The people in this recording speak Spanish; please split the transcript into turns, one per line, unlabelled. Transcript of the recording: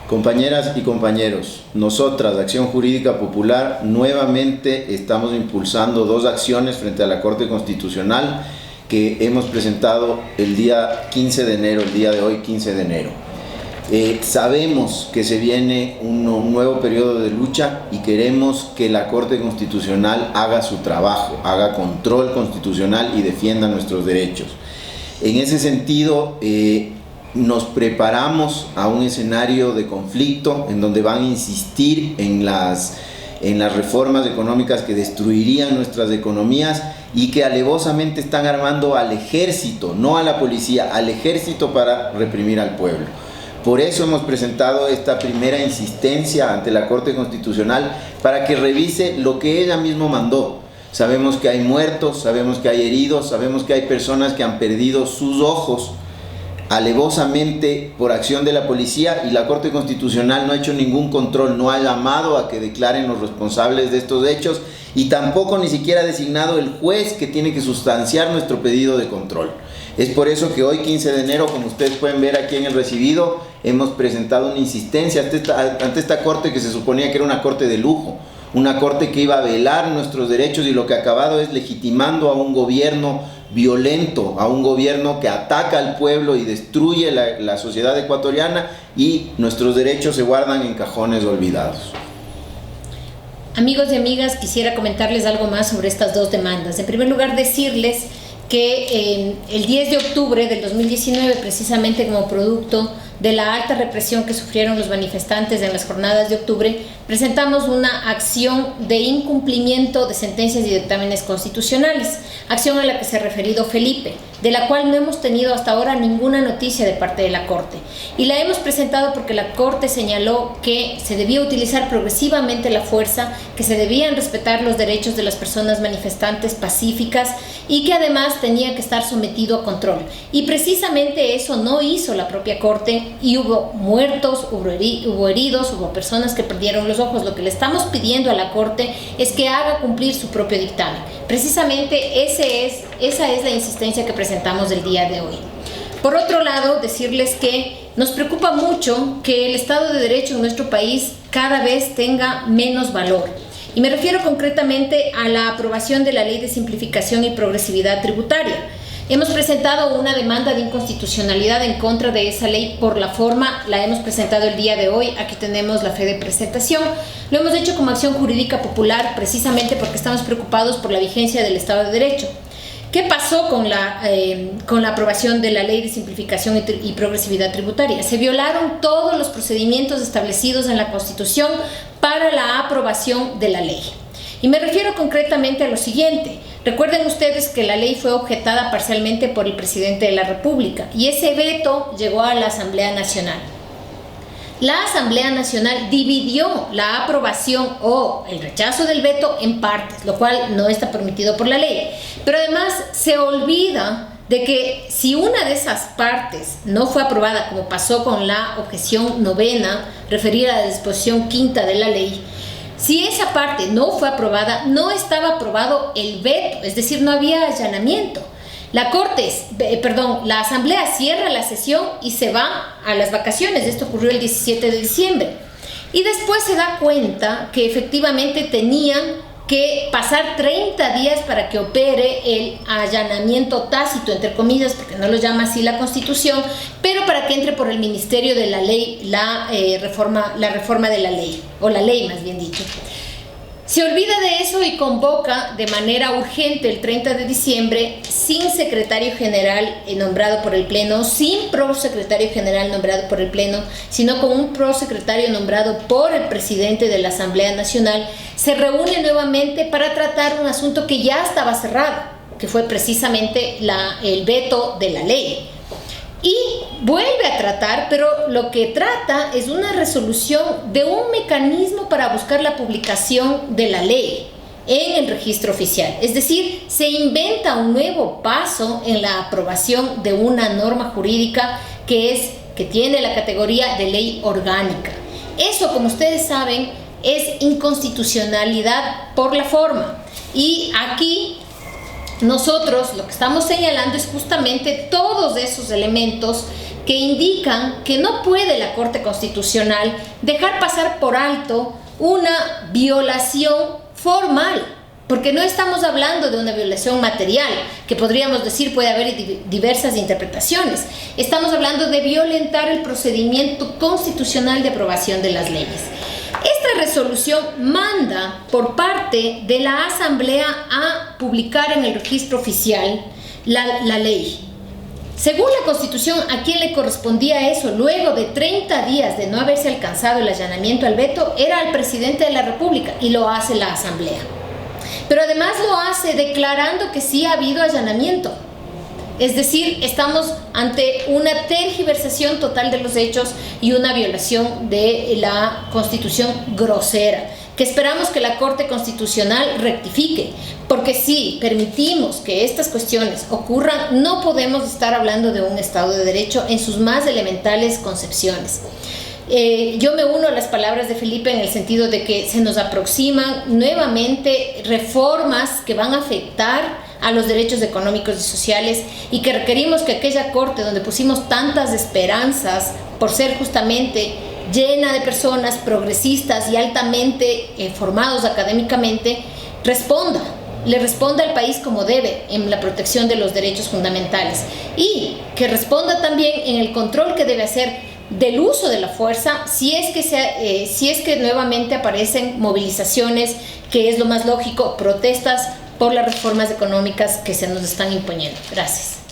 Compañeras y compañeros, nosotras, Acción Jurídica Popular, nuevamente estamos impulsando dos acciones frente a la Corte Constitucional que hemos presentado el día 15 de enero, el día de hoy, 15 de enero. Sabemos que se viene un nuevo periodo de lucha y queremos que la Corte Constitucional haga su trabajo, haga control constitucional y defienda nuestros derechos. En ese sentido, nos preparamos a un escenario de conflicto en donde van a insistir en las reformas económicas que destruirían nuestras economías y que alevosamente están armando al ejército, no a la policía, al ejército para reprimir al pueblo. Por eso hemos presentado esta primera insistencia ante la Corte Constitucional para que revise lo que ella misma mandó. Sabemos que hay muertos, sabemos que hay heridos, sabemos que hay personas que han perdido sus ojos alevosamente por acción de la policía, y la Corte Constitucional no ha hecho ningún control, no ha llamado a que declaren los responsables de estos hechos y tampoco ni siquiera ha designado el juez que tiene que sustanciar nuestro pedido de control. Es por eso que hoy, 15 de enero, como ustedes pueden ver aquí en el recibido, hemos presentado una insistencia ante esta Corte que se suponía que era una Corte de lujo, una Corte que iba a velar nuestros derechos, y lo que ha acabado es legitimando a un gobierno violento, a un gobierno que ataca al pueblo y destruye la sociedad ecuatoriana, y nuestros derechos se guardan en cajones olvidados.
Amigos y amigas, quisiera comentarles algo más sobre estas dos demandas. En primer lugar, decirles que el 10 de octubre del 2019, precisamente como producto de la alta represión que sufrieron los manifestantes en las jornadas de octubre, presentamos una acción de incumplimiento de sentencias y dictámenes constitucionales, acción a la que se ha referido Felipe, de la cual no hemos tenido hasta ahora ninguna noticia de parte de la Corte. Y la hemos presentado porque la Corte señaló que se debía utilizar progresivamente la fuerza, que se debían respetar los derechos de las personas manifestantes pacíficas y que además tenía que estar sometido a control. Y precisamente eso no hizo la propia Corte, y hubo muertos, hubo heridos, hubo personas que perdieron los ojos. Lo que le estamos pidiendo a la Corte es que haga cumplir su propio dictamen. Precisamente esa es la insistencia que presentamos el día de hoy. Por otro lado, decirles que nos preocupa mucho que el Estado de Derecho en nuestro país cada vez tenga menos valor. Y me refiero concretamente a la aprobación de la Ley de Simplificación y Progresividad Tributaria. Hemos presentado una demanda de inconstitucionalidad en contra de esa ley por la forma, la hemos presentado el día de hoy, aquí tenemos la fe de presentación. Lo hemos hecho como Acción Jurídica Popular precisamente porque estamos preocupados por la vigencia del Estado de Derecho. ¿Qué pasó con la aprobación de la Ley de Simplificación y Progresividad Tributaria? Se violaron todos los procedimientos establecidos en la Constitución para la aprobación de la ley. Y me refiero concretamente a lo siguiente. Recuerden ustedes que la ley fue objetada parcialmente por el presidente de la República y ese veto llegó a la Asamblea Nacional. La Asamblea Nacional dividió la aprobación o el rechazo del veto en partes, lo cual no está permitido por la ley. Pero además se olvida de que si una de esas partes no fue aprobada, como pasó con la objeción novena referida a la disposición quinta de la ley, si esa parte no fue aprobada, no estaba aprobado el veto, es decir, no había allanamiento. La Asamblea cierra la sesión y se va a las vacaciones. Esto ocurrió el 17 de diciembre. Y después se da cuenta que efectivamente tenían que pasar 30 días para que opere el allanamiento tácito, entre comillas, porque no lo llama así la Constitución, pero para que entre por el Ministerio de la Ley la reforma de la ley, o la ley más bien dicho. Se olvida de eso y convoca de manera urgente el 30 de diciembre sin secretario general nombrado por el Pleno, sin prosecretario general nombrado por el Pleno, sino con un prosecretario nombrado por el presidente de la Asamblea Nacional. Se reúne nuevamente para tratar un asunto que ya estaba cerrado, que fue precisamente el veto de la ley. Y vuelve a tratar, pero lo que trata es una resolución de un mecanismo para buscar la publicación de la ley en el registro oficial. Es decir, se inventa un nuevo paso en la aprobación de una norma jurídica que tiene la categoría de ley orgánica. Eso, como ustedes saben, es inconstitucionalidad por la forma. Y aquí nosotros lo que estamos señalando es justamente todos esos elementos que indican que no puede la Corte Constitucional dejar pasar por alto una violación formal, porque no estamos hablando de una violación material, que podríamos decir puede haber diversas interpretaciones. Estamos hablando de violentar el procedimiento constitucional de aprobación de las leyes. Esta resolución manda por parte de la Asamblea a publicar en el registro oficial la ley. Según la Constitución, ¿a quién le correspondía eso? Luego de 30 días de no haberse alcanzado el allanamiento al veto, era al presidente de la República, y lo hace la Asamblea. Pero además lo hace declarando que sí ha habido allanamiento. Es decir, estamos ante una tergiversación total de los hechos y una violación de la Constitución grosera, que esperamos que la Corte Constitucional rectifique, porque si permitimos que estas cuestiones ocurran, no podemos estar hablando de un Estado de Derecho en sus más elementales concepciones. Yo me uno a las palabras de Felipe en el sentido de que se nos aproximan nuevamente reformas que van a afectar a los derechos económicos y sociales, y que requerimos que aquella Corte donde pusimos tantas esperanzas por ser justamente llena de personas progresistas y altamente formados académicamente, le responda al país como debe en la protección de los derechos fundamentales, y que responda también en el control que debe hacer del uso de la fuerza si es que nuevamente aparecen movilizaciones, que es lo más lógico, protestas por las reformas económicas que se nos están imponiendo. Gracias.